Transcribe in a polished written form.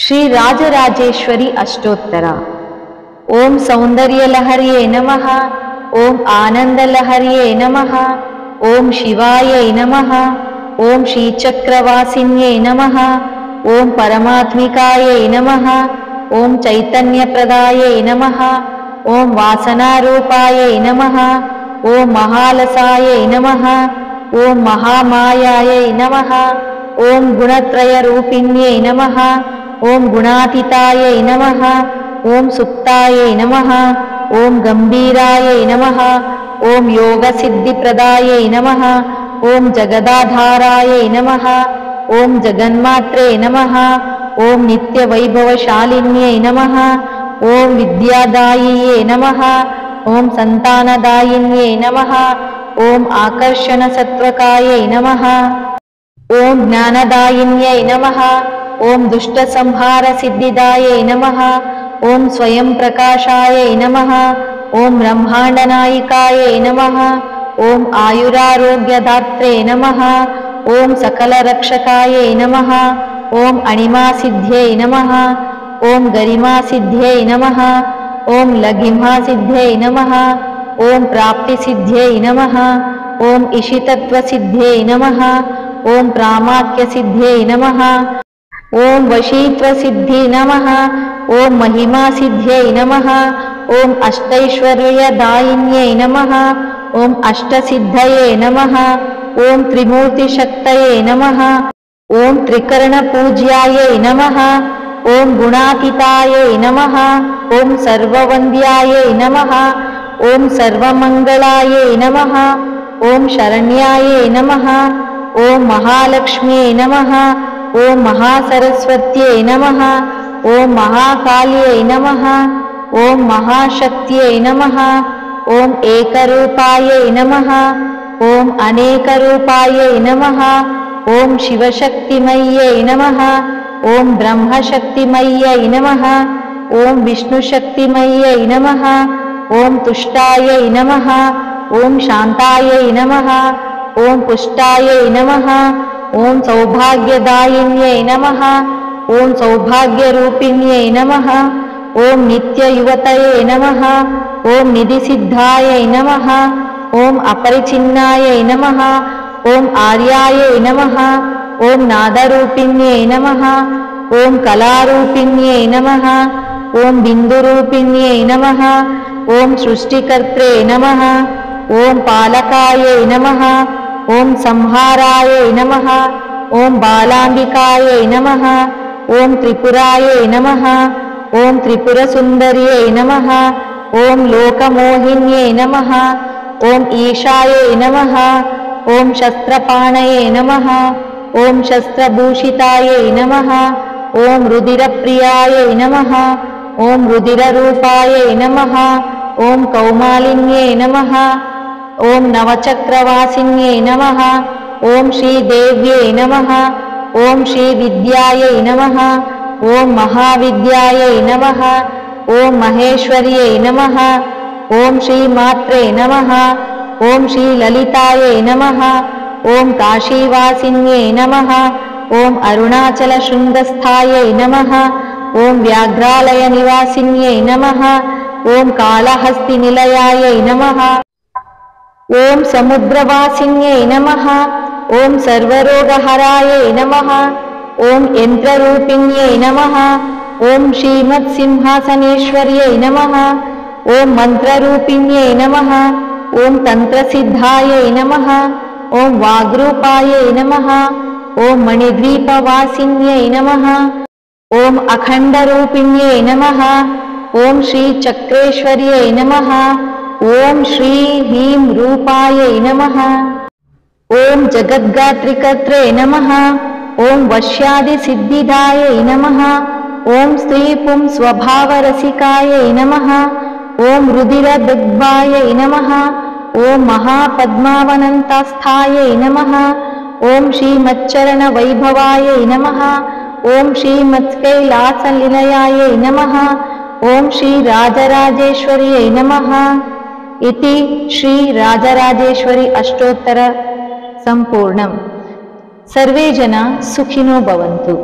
ಶ್ರೀ ರಾಜರಾಜೇಶ್ವರಿ ಅಷ್ಟೋತ್ತರ. ಓಂ ಸೌಂದರ್ಯಲಹರ್ಯೇ ನಮಃ. ಓಂ ಆನಂದಲಹರ್ಯೇ ನಮಃ. ಓಂ ಶಿವಾಯೈ ನಮಃ. ಓಂ ಶ್ರೀಚಕ್ರವಾಸಿನ್ಯೈ ನಮಃ. ಓಂ ಪರಮಾತ್ಮಿಕಾಯೈ ನಮಃ. ಓಂ ಚೈತನ್ಯಪ್ರದಾಯೈ ನಮಃ. ಓಂ ವಾಸನಾರೂಪಾಯೈ ನಮಃ. ಓಂ ಮಹಾಲಸಾಯೈ ನಮಃ. ಓಂ ಮಹಾಮಾಯಾಯೈ ನಮಃ. ಓಂ ಗುಣತ್ರಯರೂಪಿಣ್ಯೈ ನಮಃ. ಓಂ ಗುಣಾತೀತಾಯೈ ನಮಃ. ಓಂ ಸುಪ್ತಾಯೈ ನಮಃ. ಓಂ ಗಂಭೀರಾಯೈ ನಮಃ. ಓಂ ಯೋಗಸಿದ್ಧಿಪ್ರದಾಯೈ ನಮಃ. ಓಂ ಜಗದಾಧಾರಾಯೈ ನಮಃ. ಓಂ ಜಗನ್ಮಾತ್ರೇ ನಮಃ. ಓಂ ನಿತ್ಯವೈಭವಶಾಲಿನ್ಯೈ ನಮಃ. ಓಂ ವಿದ್ಯಾದಾಯಿಯೇ ನಮಃ. ಓಂ ಸಂತಾನದಾಯಿನ್ಯೈ ನಮಃ. ಓಂ ಆಕರ್ಷಣಸತ್ವಕಾಯೈ ನಮಃ. ಓಂ ಜ್ಞಾನದಾಯಿನ್ಯೈ ನಮಃ. ಓಂ ದುಷ್ಟಸಂಹಾರಸಿದ್ಧಿದಾಯೈ ನಮಃ. ಓಂ ಸ್ವಯಂ ಪ್ರಕಾಶಾಯೈ ನಮಃ. ಓಂ ಬ್ರಹ್ಮಾಂಡನಾಯಿಕಾಯೈ ನಮಃ. ಓಂ ಆಯುರಾರೋಗ್ಯದಾತ್ರೇ ನಮಃ. ಓಂ ಸಕಲರಕ್ಷಕಾಯೈ ನಮಃ. ಓಂ ಅಣಿಮಾಸಿದ್ಧ್ಯೈ ನಮಃ. ಓಂ ಗರಿಮಾಸಿದ್ಧ್ಯೈ ನಮಃ. ಓಂ ಲಘಿಮಾಸಿದ್ಧ್ಯೈ ನಮಃ. ಓಂ ಪ್ರಾಪ್ತಿಸಿದ್ಧ್ಯೈ ನಮಃ. ಓಂ ಇಷಿತತ್ವಸಿದ್ಧ್ಯೈ ನಮಃ. ಓಂ ಪ್ರಾಮಾಕ್ಯಸಿದ್ಧ್ಯೈ ನಮಃ. ಓಂ ವಶೀತ್ವಸಿದ್ಧಿ ನಮಃ. ಓಂ ಮಹಿಮಾಸಿದ್ಧ್ಯೈ ನಮಃ. ಓಂ ಅಷ್ಟೈಶ್ವರ್ಯದಾಯಿನ್ಯೈ ನಮಃ. ಓಂ ಅಷ್ಟಸಿದ್ಧಯೇ ನಮಃ. ಓಂ ತ್ರಿಮೂರ್ತಿಶಕ್ತಯೇ ನಮಃ. ಓಂ ತ್ರಿಕರಣಪೂಜ್ಯಾಯೈ ನಮಃ. ಓಂ ಗುಣಾತೀತಾಯೈ ನಮಃ. ಓಂ ಸರ್ವವಂದ್ಯಾಯೈ ನಮಃ. ಓಂ ಸರ್ವಮಂಗಳಾಯೈ ನಮಃ. ಓಂ ಶರಣ್ಯಾಯೈ ನಮಃ. ಓಂ ಮಹಾಲಕ್ಷ್ಮ್ಯೈ ನಮಃ. ಓಂ ಮಹಾಸರಸ್ವತ್ಯೈ ನಮಃ. ಓಂ ಮಹಾಕಾಲ್ಯೈ ನಮಃ. ಓಂ ಮಹಾಶಕ್ತ್ಯೈ ನಮಃ. ಓಂ ಏಕರೂಪಾಯೈ ನಮಃ. ಓಂ ಅನೇಕರೂಪಾಯೈ ನಮಃ. ಓಂ ಶಿವಶಕ್ತಿಮಯ್ಯೈ ನಮಃ. ಓಂ ಬ್ರಹ್ಮಶಕ್ತಿಮಯ್ಯೈ ನಮಃ. ಓಂ ವಿಷ್ಣುಶಕ್ತಿಮಯ್ಯೈ ನಮಃ. ಓಂ ತುಷ್ಟಾಯೈ ನಮಃ. ಓಂ ಶಾಂತಾಯೈ ನಮಃ. ಓಂ ಪುಷ್ಟಾಯೈ ನಮಃ. ಓಂ ಸೌಭಾಗ್ಯದಾಯಿನ್ಯೈ ನಮಃ. ಓಂ ಸೌಭಾಗ್ಯರೂಪಿಣ್ಯೈ ನಮಃ. ಓಂ ನಿತ್ಯಯುವತಯೇ ನಮಃ. ಓಂ ನಿಧಿಸಿದ್ಧಾಯೈ ನಮಃ. ಓಂ ಅಪರಿಚಿನ್ನಾಯೈ ನಮಃ. ಓಂ ಆರ್ಯಾಯೈ ನಮಃ. ಓಂ ನಾದರೂಪಿಣ್ಯೈ ನಮಃ. ಓಂ ಕಲಾರೂಪಿಣ್ಯೈ ನಮಃ. ಓಂ ಬಿಂದುರೂಪಿಣ್ಯೈ ನಮಃ. ಓಂ ಸೃಷ್ಟಿಕರ್ತ್ರೇ ನಮಃ. ಓಂ ಪಾಲಕಾಯೈ ನಮಃ. ಓಂ ಸಂಹಾರಾಯೈ ನಮಃ. ಓಂ ಬಾಲಾಂಬಿಕಾಯೈ ನಮಃ. ಓಂ ತ್ರಿಪುರಾಯೈ ನಮಃ. ಓಂ ತ್ರಿಪುರಸುಂದರ್ಯೈ ನಮಃ. ಓಂ ಲೋಕಮೋಹಿನ್ಯೈ ನಮಃ. ಓಂ ಈಶಾಯೈ ನಮಃ. ಓಂ ಶಸ್ತ್ರಪಾಣಯೇ ನಮಃ. ಓಂ ಶಸ್ತ್ರಭೂಷಿತಾಯೈ ನಮಃ. ಓಂ ರುದಿರಪ್ರಿಯಾಯೈ ನಮಃ. ಓಂ ರುದಿರರೂಪಾಯೈ ನಮಃ. ಓಂ ಕೌಮಾಲಿನ್ಯೈ ನಮಃ. ಓಂ ನವಚಕ್ರವಾಸಿನ್ಯೈ ನಮಃ. ಓಂ ಶ್ರೀದೇವ್ಯೈ ನಮಃ. ಓಂ ಶ್ರೀವಿದ್ಯಾಯೈ ನಮಃ. ಓಂ ಮಹಾವಿದ್ಯಾಯೈ ನಮಃ. ಓಂ ಮಹೇಶ್ವರ್ಯೈ ನಮಃ. ಓಂ ಶ್ರೀಮಾತ್ರೇ ನಮಃ. ಓಂ ಶ್ರೀಲಲಿತಾಯೈ ನಮಃ. ಓಂ ಕಾಶೀವಾಸಿನ್ಯೈ ನಮಃ. ಓಂ ಅರುಣಾಚಲಶೃಂಗಸ್ಥಾಯೈ ನಮಃ. ಓಂ ವ್ಯಾಘ್ರಾಲಯ ನಿವಾಸಿನ್ಯೈ ನಮಃ. ಓಂ ಕಾಳಹಸ್ತಿನಿಲಯಾಯೈ ನಮಃ. ಓಂ ಸಮುದ್ರವಾಸಿನ್ಯೈ ನಮಃ. ಓಂ ಸರ್ವರೋಗಹರಾಯೈ ನಮಃ. ಓಂ ಯಂತ್ರರೂಪಿಣ್ಯೈ ನಮಃ. ಓಂ ಶ್ರೀಮತ್ಸಿಂಹಾಸನೇಶ್ವರ್ಯೈ ನಮಃ. ಓಂ ಮಂತ್ರರೂಪಿಣ್ಯೈ ನಮಃ. ಓಂ ತಂತ್ರಸಿದ್ಧಾಯೈ ನಮಃ. ಓಂ ವಾಗ್ರೂಪಾಯೈ ನಮಃ. ಓಂ ಮಣಿದ್ವೀಪವಾಸಿನ್ಯೈ ನಮಃ. ಓಂ ಅಖಂಡರೂಪಿಣ್ಯೈ ನಮಃ. ಓಂ ಶ್ರೀಚಕ್ರೇಶ್ವರ್ಯೈ ನಮಃ. ಓಂ ಶ್ರೀ ಹೀಂ ರೂಪಾಯೈ ನಮಃ. ಓಂ ಜಗದ್ಗಾತ್ರಿಕರ್ತ್ರೇ ನಮಃ. ಓಂ ವಶ್ಯಾದಿಸಿದ್ಧಿದಾಯೈ ನಮಃ. ಓಂ ಸ್ತ್ರೀ ಪುಂ ಸ್ವಭಾವರಸಿಕಾಯೈ ನಮಃ. ಓಂ ರುದಿರದಗ್ಭಾಯೈ ನಮಃ. ಓಂ ಮಹಾಪದ್ಮಾವನಂತಸ್ಥಾಯೈ ನಮಃ. ಓಂ ಶ್ರೀಮಚ್ಚರಣ ವೈಭವಾಯೈ ನಮಃ. ಓಂ ಶ್ರೀಮತ್ಕೈಲಾಸನಿಲಯಾಯೈ ನಮಃ. ಓಂ ಶ್ರೀ ರಾಜರಾಜೇಶ್ವರ್ಯೈ ನಮಃ. ಇತಿ ಶ್ರೀ ರಾಜರಾಜೇಶ್ವರಿ ಅಷ್ಟೋತ್ತರ ಸಂಪೂರ್ಣಂ. ಸರ್ವೇ ಜನ ಸುಖಿನೋ ಭವಂತು.